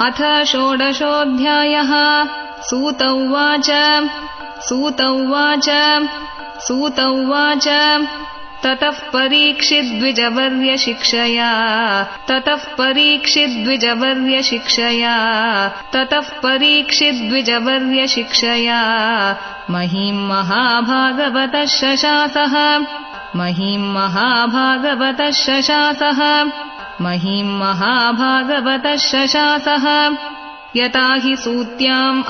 अथ षोडशोऽध्यायः। सूत उवाच ततः परीक्षिद्विजवर्य शिक्षया महीं महाभागवतः शशासः यता हि सूत्याम्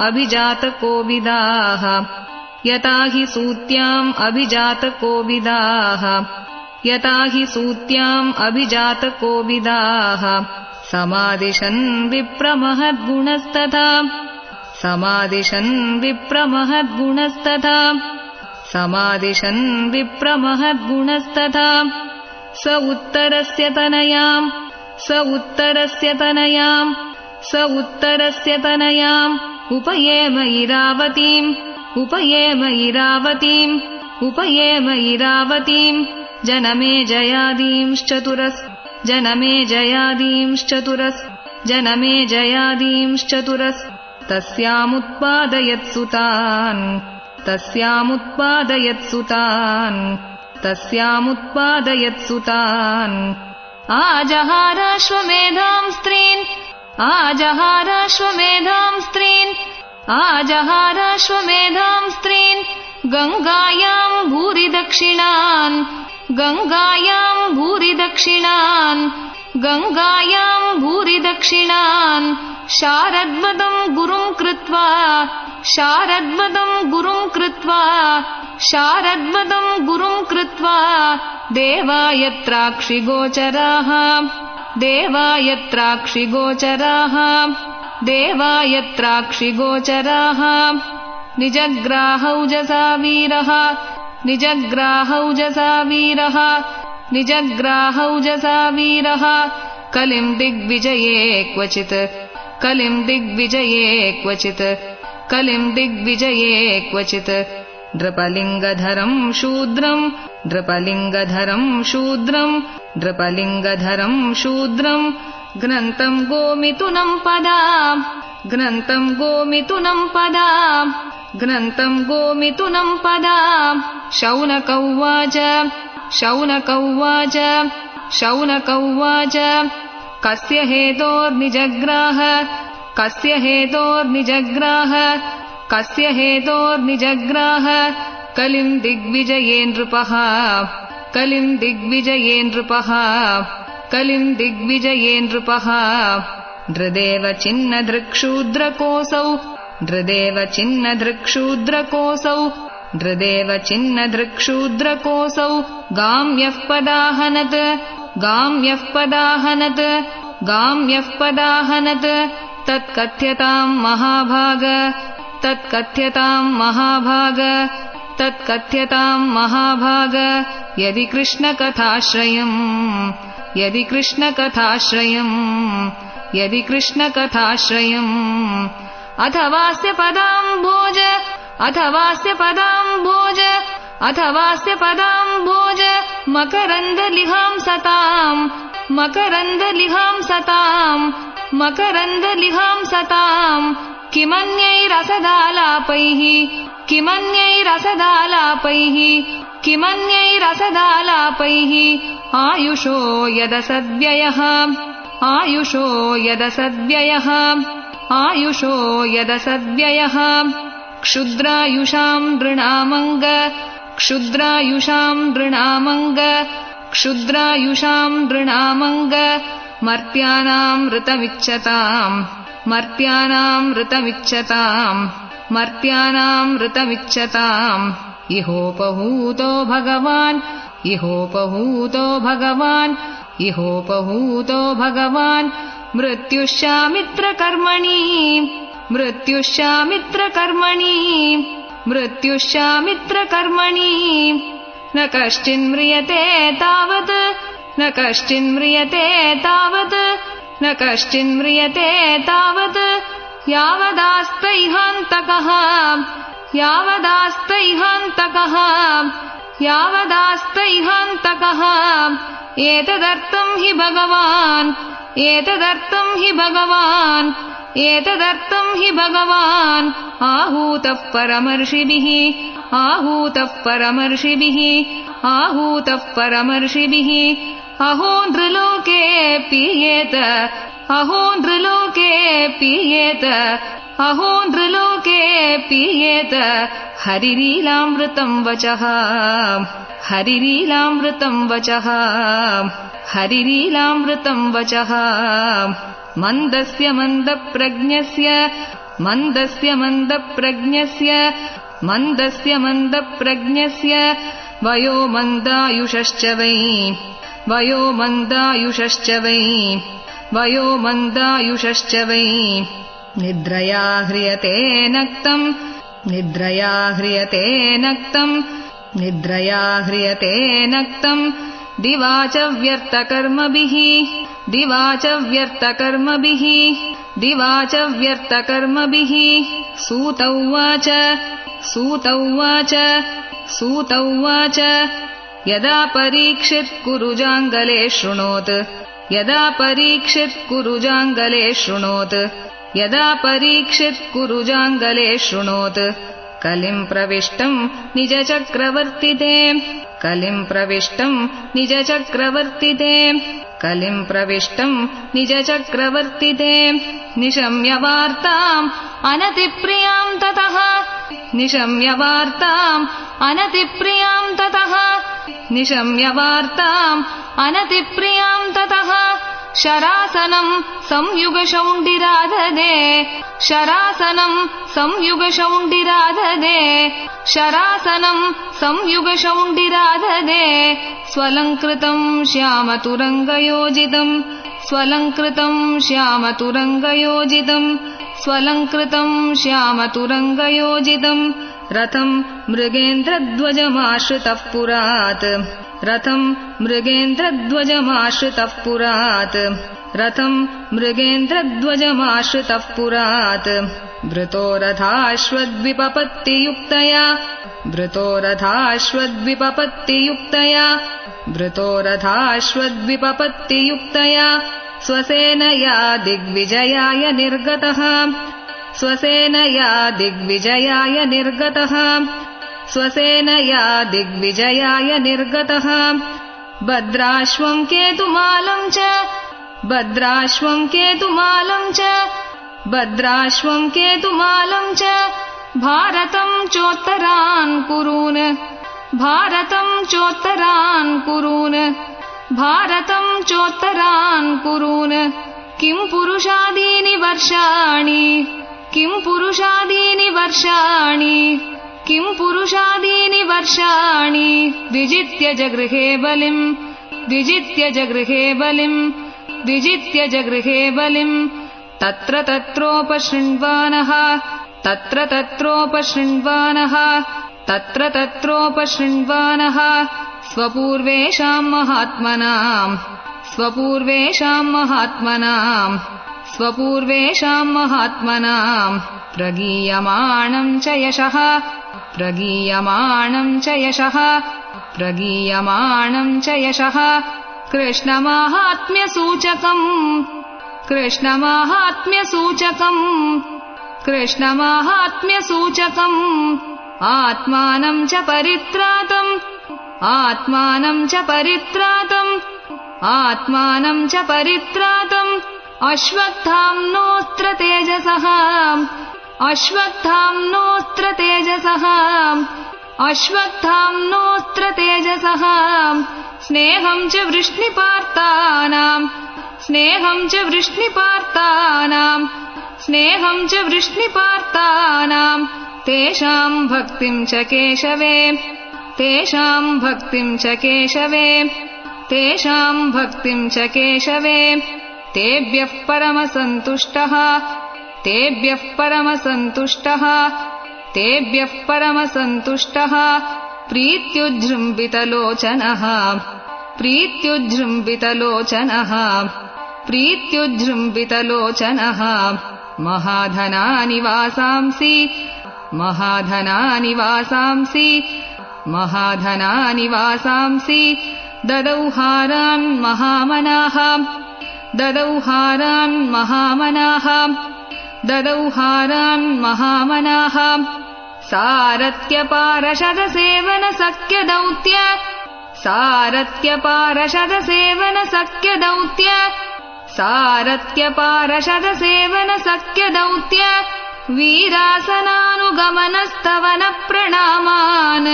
अभिजातकोविदाः समादिशन् विप्रमहद्गुणस्तथा स उत्तरस्य तनयाम् उपयेम इरावतीम् जनमेजयादींश्चतुरस् तस्यामुत्पादयत्सुतान् आजहाराश्वमेधां स्त्रीन् गङ्गायाम् भूरिदक्षिणान् शारद्वदम् गुरुम् कृत्वा देवायत्राक्षिगोचराः निजग्राहौजसा वीरः कलिम् दिग्विजये क्वचित् नृपलिङ्गधरम् शूद्रम् घ्नन्तम् गोमितुनम् पदा शौनक उवाच कस्य हेतोर्निजग्राह कलिम् दिग्विजये नृपः नृदेव चिन्नदृक्शूद्रकोऽसौ गाम्यः पदाहनत् तत्कथ्यताम् महाभाग यदि कृष्णकथाश्रयम् अथवास्य पदाम्बोज मकरन्दलिहां सताम् किमन्यैरसदालापैः आयुषो यदसद्व्ययः क्षुद्रायुषाम् नृणामङ्ग मर्त्यानाम् ऋतमिच्छताम् इहोपहूतो भगवान् मृत्युश्चामित्रकर्मणि न कश्चिन्म्रियते तावत् यावदास्तैहान्तकः एतदर्थम् हि भगवान् एतदर्थं हि भगवान् आहूतः परमर्षिभिः अहो नृलोके पीयेत हरिलीलामृतं वचः मन्दस्य मन्दप्रज्ञस्य वयो मन्दायुषश्च वै निद्रया ह्रियते नक्तं दिवा च व्यर्थकर्मभिः सूत उवाच यदा परीक्षित् कुरुजाङ्गले शृणोत् कलिं प्रविष्टं निजचक्रवर्तिते निशम्य वार्ताम् अनतिप्रियाम् ततः शरासनं संयुगशौण्डिराधदे स्वलङ्कृतं श्यामतुरङ्गयोजितं रथं मृगेन्द्रध्वजमाश्रितः पुरात् वृतो रथाश्वद्विपपत्तियुक्तया स्वसेनया दिग्विजयाय निर्गतः भद्राश्वं केतुमालं च भारतं चोत्तरान् कुरून् किं पुरुषादीनि वर्षाणि विजित्य जगृहे बलिम् तत्र तत्रोपशृण्वानः स्वपूर्वेषां महात्मनां प्रगीयमाणं च यशः कृष्णमाहात्म्यसूचकम् आत्मानं च परित्रातम् अश्वत्थाम्नोऽस्त्र तेजसः स्नेहं च वृष्णिपार्तानां तेषां भक्तिं च केशवे तेभ्यः परमसन्तुष्टः प्रीत्युज्जृम्बितलोचनः महाधनानि वासांसि ददौ हारान् ददौहारान् महामनाः ददौहारान् सारथ्यपारशदसेवनसख्यदौत्य सारथ्यपारशदसेवनसख्यदौत्य वीरासनानुगमनस्तवनप्रणामान्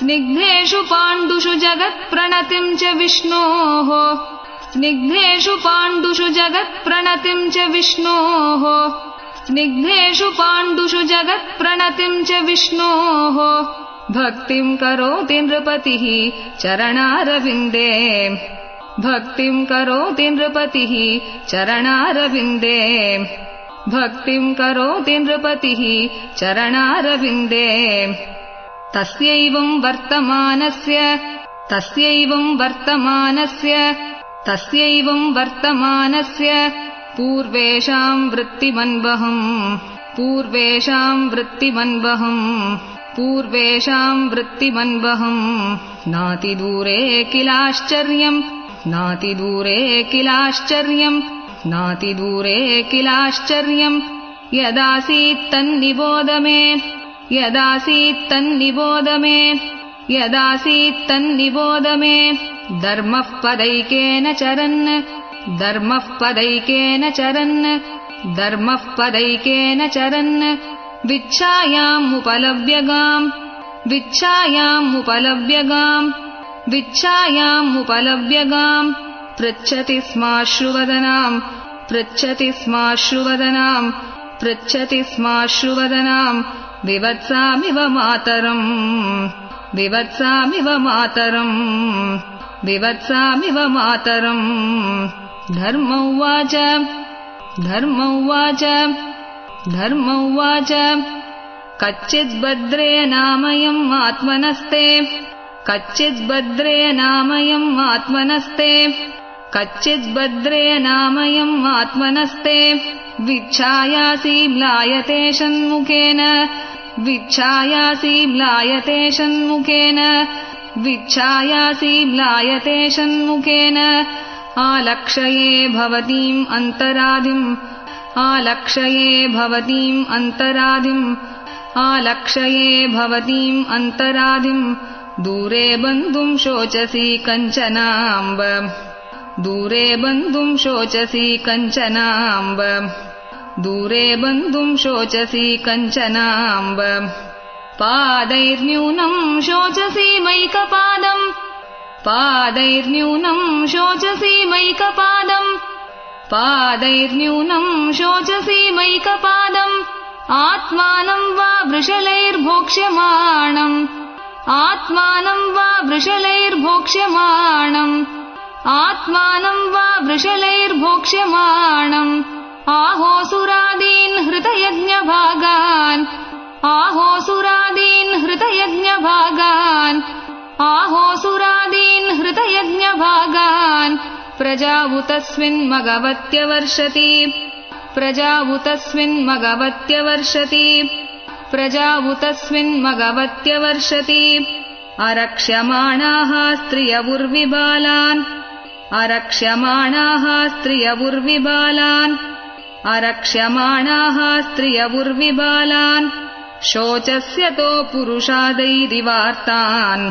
स्निग्धेषु पाण्डुषु जगत्प्रणतिं च विष्णोः स्निग्धेषु पाण्डुषु जगत्प्रणतिं च विष्णोः स्निग्धेषु पाण्डुषु जगत्प्रणतिं च विष्णोः भक्तिं करोति नृपतिः चरणारविन्दे भक्तिं करोति नृपतिः चरणारविन्दे भक्तिं करोति नृपतिः चरणारविन्दे तस्यैवं वर्तमानस्य पूर्वेषां वृत्तिमन्वहम् नातिदूरे किलाश्चर्यम् यदासीत् तन्निबोध मे धर्मः पदैकेन चरन् विच्छायामुपलव्यगाम् पृच्छति स्माश्रुवदनाम् विवत्सामिव मातरम् धर्म उवाच कच्चिद्भद्रेणामयम् आत्मनस्ते विच्छायासि म्लायते षण्मुखेन आलक्ष्ये भवतीम् अन्तराधिम् दूरे बन्धुं शोचसि कञ्चनाम्ब पादैर्न्यूनं शोचसि मैकपादम् आत्मानं वा वृषलैर्भोक्ष्यमाणम् आहोसुरादीन् हृतयज्ञभागान् प्रजावुतस्मिन्मगवत्यवर्षति अरक्ष्यमाणाः स्त्रियवुर्विबालान् शोचस्यतो पुरुषादैरिवार्तान्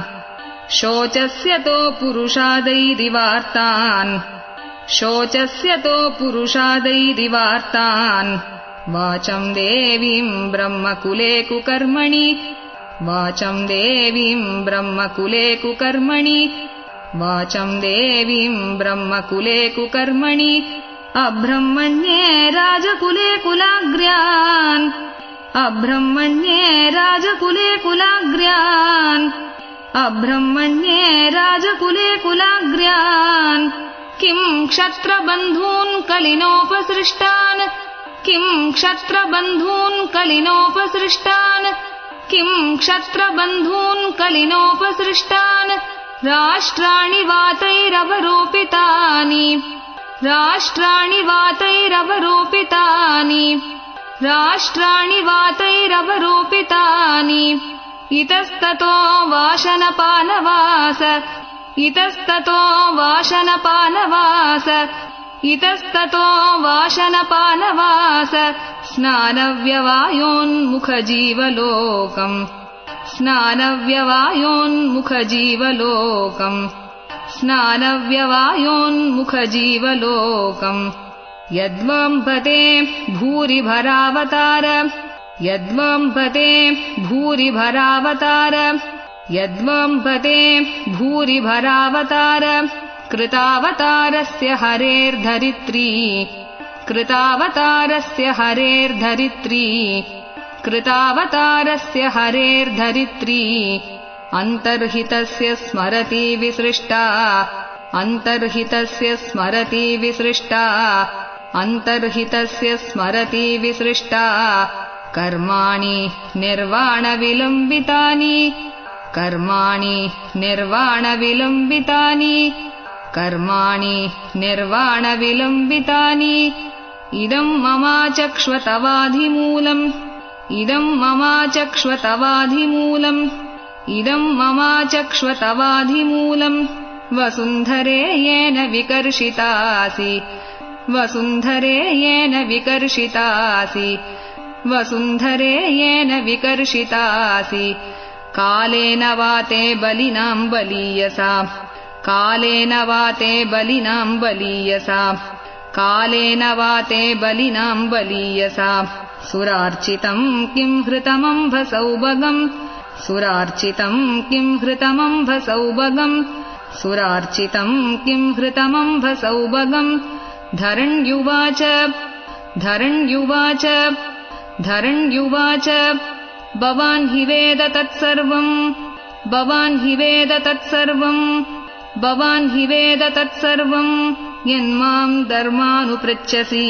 वाचं देवीं ब्रह्मकुले कुकर्मणि अब्रह्मण्ये राजकुले कुलाग्र्यान् किं क्षत्रबन्धून् कलिनोपसृष्टान् राष्ट्राणि वातैरवरोपितानि राष्ट्राणि वातैरवरोपितानि इतस्ततो वाशनपानवास इतस्ततो वाशनपानवास इतस्ततो वाशनपानवास स्नानव्यवायोन्मुखजीवलोकम् स्नानव्यवायोन्मुखजीवलोकम् स्नानव्यवायोन्मुखजीवलोकम् यद्वम्भते भूरिभरावतार यद्वम्भते भूरिभरावतार यद्वम्भते भूरिभरावतार कृतावतारस्य हरेर्धरित्री कृतावतारस्य हरेर्धरित्री कृतावतारस्य हरेर्धरित्री अन्तर्हितस्य स्मरति विसृष्टा अन्तर्हितस्य स्मरति विसृष्टा अन्तर्हितस्य स्मरति विसृष्टा कर्माणि निर्वाणविलम्बितानि कर्माणि निर्वाणविलम्बितानि कर्माणि निर्वाणविलम्बितानि इदं ममाचक्ष्वतवाधिमूलम् इदं ममाचक्ष्वतवाधिमूलम् इदं ममाचक्ष्वतवाधिमूलम् वसुन्धरे येन विकर्षितासि वसुन्धरे येन विकर्षितासि वसुन्धरे येन विकर्षितासि कालेन वाते बलिनां बलीयसा कालेन वाते बलिनां बलीयसा कालेन वाते बलिनां बलीयसा सुरार्चितं किं हृतमम्भसौभगम् सुरार्चितं किं हृतमम्भसौभगम् सुरार्चितं किं हृतमम्भसौभगम् धरण्युवाच धरण्युवाच धरण्युवाच भवान् हि वेद तत्सर्वम् भवान् हि वेद तत्सर्वम् भवान् हि वेद तत्सर्वम् यन्मां धर्मानुपृच्छसि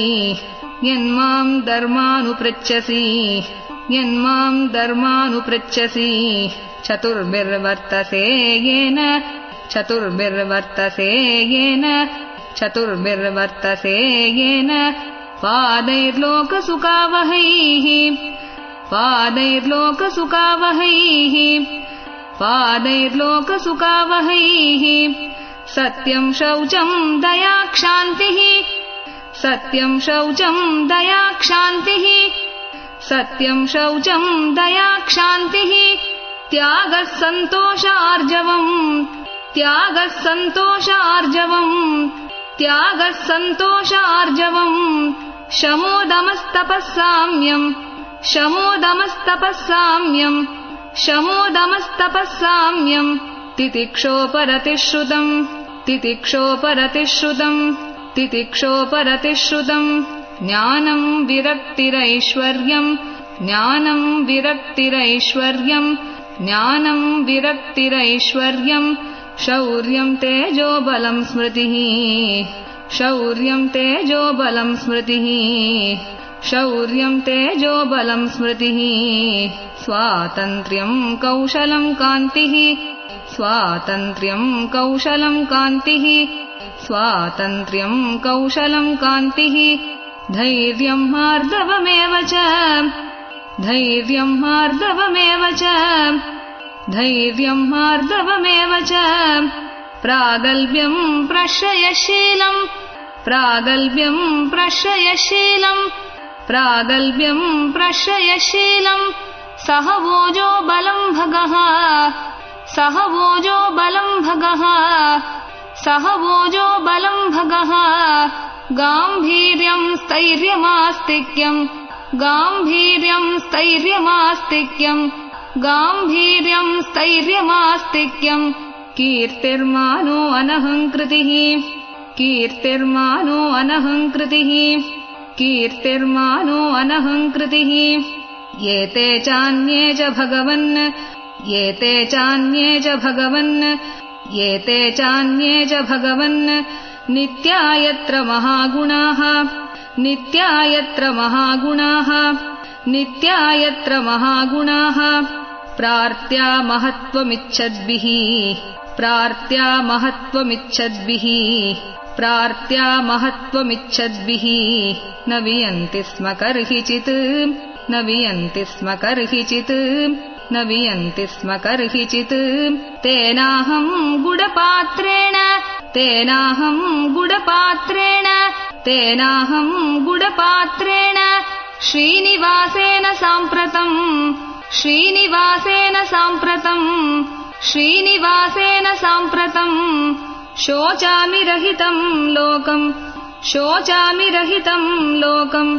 यन्मां धर्मानुपृच्छसि यन्मां धर्मानुपृच्छसि चतुर्भिर्वर्तसे येन चतुर्भिर्वर्तसे येन चतुर्भिर्वर्तसे येन पादैर्लोकसुखावहैः पादैर्लोकसुखावहैः पादैर्लोकसुखावहैः सत्यं शौचं दया क्षान्तिः सत्यं शौचं दया क्षान्तिः सत्यं शौचं दया क्षान्तिः त्यागः सन्तोषार्जवम् त्यागः सन्तोषार्जवम् त्यागः सन्तोषार्जवम् शमोदमस्तपःसाम्यम् शमोदमस्तपःसाम्यम् शमोदमस्तपःसाम्यम् तितिक्षोपरतिश्रुतम् तितिक्षोपरतिश्रुतम् तितिक्षोपरतिश्रुतम् ज्ञानम् विरक्तिरैश्वर्यम् ज्ञानम् विरक्तिरैश्वर्यम् ज्ञानम् विरक्तिरैश्वर्यम् शौर्यम् तेजोबलम् स्मृतिः शौर्यम् तेजोबलम् स्मृतिः शौर्यम् तेजोबलम् स्मृतिः स्वातन्त्र्यम् कौशलम् कान्तिः स्वातन्त्र्यम् कौशलम् कान्तिः स्वातन्त्र्यम् कौशलम् कान्तिः धैर्यम् मार्दवमेव च धैर्यम् मार्दवमेव च धैर्यम् मार्दवमेव च प्रागल्भ्यम् प्रश्रयशीलम् प्रागल्भ्यम् प्रश्रयशीलम् प्रागल्भ्यम् प्रश्रयशीलम् सह वोजो बलम् भगः सह वोजो बलम् भगः सह वोजो बलम् भगः गाम्भीर्यम् स्थैर्यमास्तिक्यम् गाम्भीर्यम् स्थैर्यमास्तिक्यम् गाम्भीर्यम् स्थैर्यमास्तिक्यम् कीर्तिर्मानो अनहङ्कृतिः कीर्तिर्मानो अनहङ्कृतिः कीर्तिर्मानो अनहङ्कृतिः एते चान्ये च भगवन् एते चान्ये च भगवन् एते चान्ये च भगवन् नित्या यत्र महागुणाः नित्या यत्र महागुणाः नित्या यत्र महागुणाः प्रार्थ्या महत्त्वमिच्छद्भिः प्रार्थ्या महत्त्वमिच्छद्भिः प्रार्त्या महत्त्वमिच्छद्भिः न वियन्ति स्म कर्हिचित् न वियन्ति स्म कर्हिचित् न वियन्ति स्म कर्हिचित् तेनाहं गुडपात्रेण तेनाहं गुडपात्रेण तेनाहं गुडपात्रेण श्रीनिवासेन साम्प्रतम् श्रीनिवासेन साम्प्रतम् श्रीनिवासेन साम्प्रतम् शोचामि रहितम् लोकम् शोचामि रहितम् लोकम्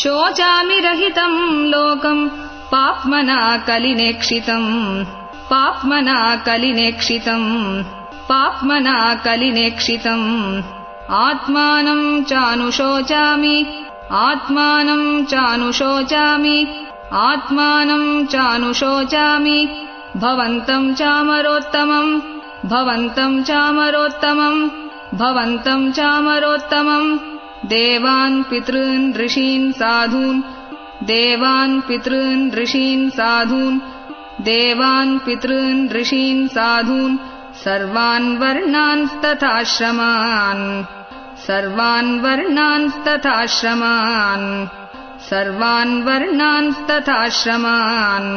शोचामि रहितम् लोकम् पाप्मना कलिनेक्षितम् पाप्मना कलिनेक्षितम् पाप्मना कलिनेक्षितम् आत्मानं चानुशोचामि आत्मानं चानुशोचामि आत्मानं चानुशोचामि भवन्तं चामरोत्तमम् भवन्तं चामरोत्तमम् भवन्तं चामरोत्तमम् देवान् पितॄन् ऋषीन् साधून् देवान् पितॄन् ऋषीन् साधून् देवान् पितॄन् ऋषीन् साधून् सर्वान् वर्णांस्तथाश्रमान् सर्वान् वर्णांस्तथाश्रमान् सर्वान् वर्णांस्तथाश्रमान्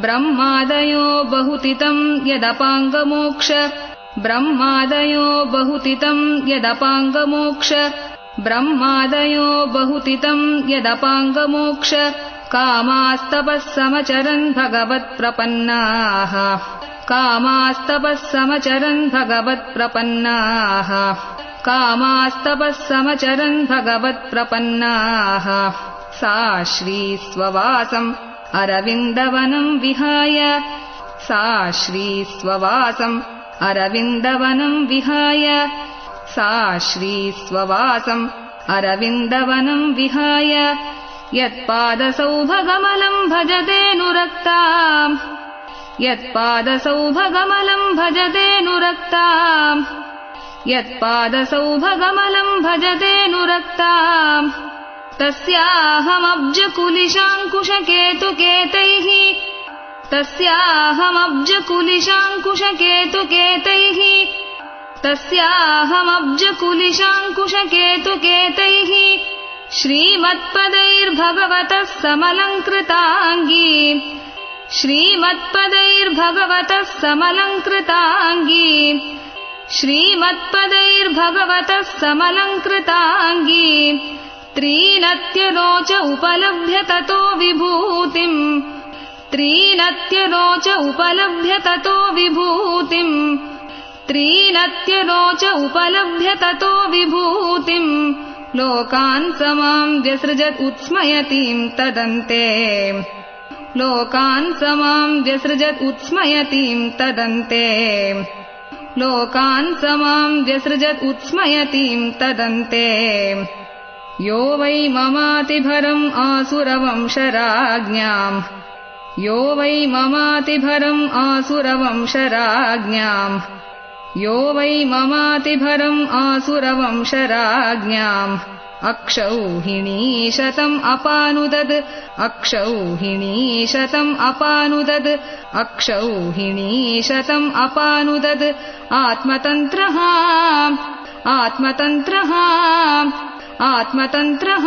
ब्रह्मादयो बहुतितं यदपाङ्गमोक्ष ब्रह्मादयो बहुतितं यदपाङ्गमोक्ष ब्रह्मादयो बहुतितं यदपाङ्गमोक्ष कामास्तपः समचरन् भगवत्प्रपन्नाः कामास्तपः समचरन् भगवत्प्रपन्नाः कामास्तपः समचरन् भगवत्प्रपन्नाः सा श्रीस्ववासम् अरविन्दवनं विहाय सा श्रीस्ववासम् अरविन्दवनं विहाय सा श्रीस्ववासम् अरविन्दवनं विहाय यत्पादसौभगमलं भजतेऽनुरक्ता यत्पादसौभगमलं भजतेऽनुरक्ता यत्पादसौभगमलं भजतेऽनुरक्ता तस्याहमब्जकुलिशाङ्कुशकेतुकेतैः तस्याहमब्जकुलिशाङ्कुशकेतुकेतैः तस्याहमब्जकुलिशाङ्कुशकेतुकेतैः श्रीमत्पदैर्भगवतः समलङ्कृताङ्गी श्रीमत्पदैर्भगवतः समलङ्कृताङ्गी श्रीमत्पदैर्भगवतः समलङ्कृताङ्गी त्रीनत्यरोच उपलभ्य ततो विभूतिम् त्रीनत्यरोच उपलभ्य ततो विभूतिम् त्रीनत्यरोच उपलभ्य ततो विभूतिम् लोकान् समां व्यसृजत् उत्स्मयतीम् तदन्ते लोकान् समां व्यसृजत् उत्स्मयतीम् तदन्ते लोकान् समां व्यसृजत् उत्स्मयतीम् तदन्ते यो वै ममातिभरम् आसुरवंशराज्ञाम् यो वै ममातिभरम् आसुरवंशराज्ञाम् यो वै ममातिभरम् आसुरवंशराज्ञाम् अक्षौहिणीशतम् अपानुदद् अक्षौहिणीशतम् अपानुदद् अक्षौहिणीशतम् अपानुदद् आत्मतन्त्रः आत्मतन्त्रः आत्मतन्त्रः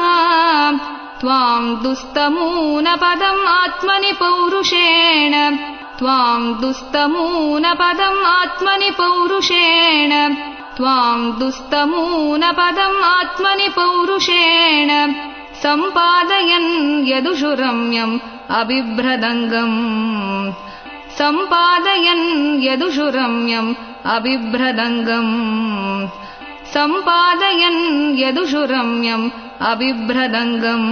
त्वाम् दुस्तमूनपदम् आत्मनि पौरुषेण त्वाम् दुस्तमूनपदम् आत्मनि पौरुषेण त्वाम् दुस्तमूनपदम् आत्मनि पौरुषेण सम्पादयन् यदुषुरम्यम् अबिभ्रदङ्गम् सम्पादयन् यदुषुरम्यम् अबिभ्रदङ्गम् सम्पादयन् यदुषुरम्यम् अबिभ्रदङ्गम्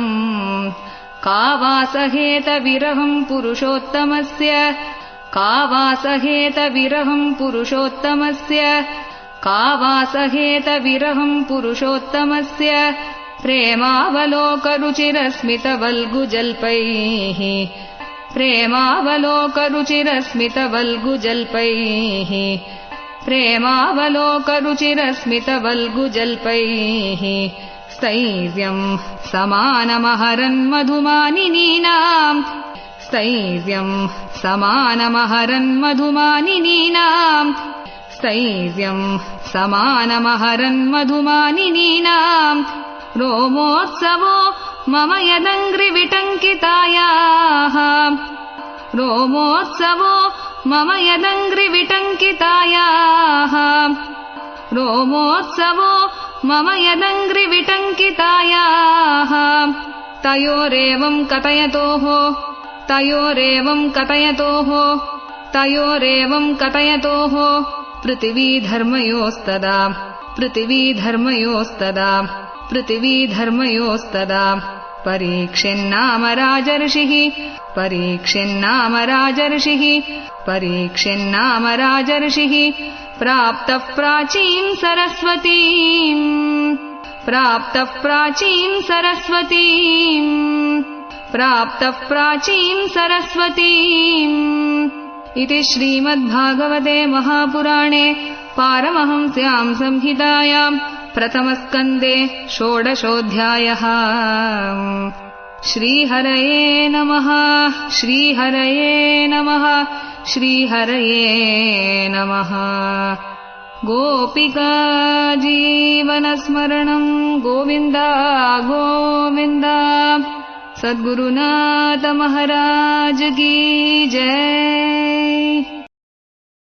कावासहेतविरहम् पुरुषोत्तमस्य कावासहेतविरहम् पुरुषोत्तमस्य कावासहेतविरहम् पुरुषोत्तमस्य प्रेमावलोकरुचिरस्मितवल्गुजल्पैः प्रेमावलोकरुचिरस्मितवल्गुजल्पैः प्रेमावलोकरुचिरस्मितवल्गुजल्पैः स्थैर्यम् समानमहरन्मधुमानिनीनाम् स्थैर्यम् समानमहरन्मधुमानिनीनाम् स्थैर्यम् समानमहरन्मधुमानिनीनाम् रोमोत्सवो मम यदङ्घ्रिविटङ्कितायाः रोमोत्सवो मम यदङ्घ्रिविटङ्कितायाः रोमोत्सवो मम यदङ्घ्रिविटङ्कितायाः तयोरेवम् कथयतोः तयोरेवम् कथयतोः तयोरेवम् कथयतोः पृथिवीधर्मयोस्तदा पृथिवीधर्मयोस्तदा पृथिवीधर्मयोस्तदा परीक्षेन्नाम राजर्षिः परीक्षेन्नाम राजर्षिः परीक्षेन्नाम राजर्षिः प्राप्तः प्राचीम् सरस्वतीम् प्राप्तः प्राचीम् सरस्वतीम् प्राप्तः प्राचीम् सरस्वतीम् इति श्रीमद्भागवते महापुराणे पारमहंस्याम् संहितायाम् प्रथमस्कन्धे षोडशोऽध्यायः। श्रीहरये नमः। श्रीहरये नमः। श्रीहरये नमः। गोपिका जीवनस्मरणम् गोविन्द गोविन्द। सद्गुरुनाथ महाराज की जय।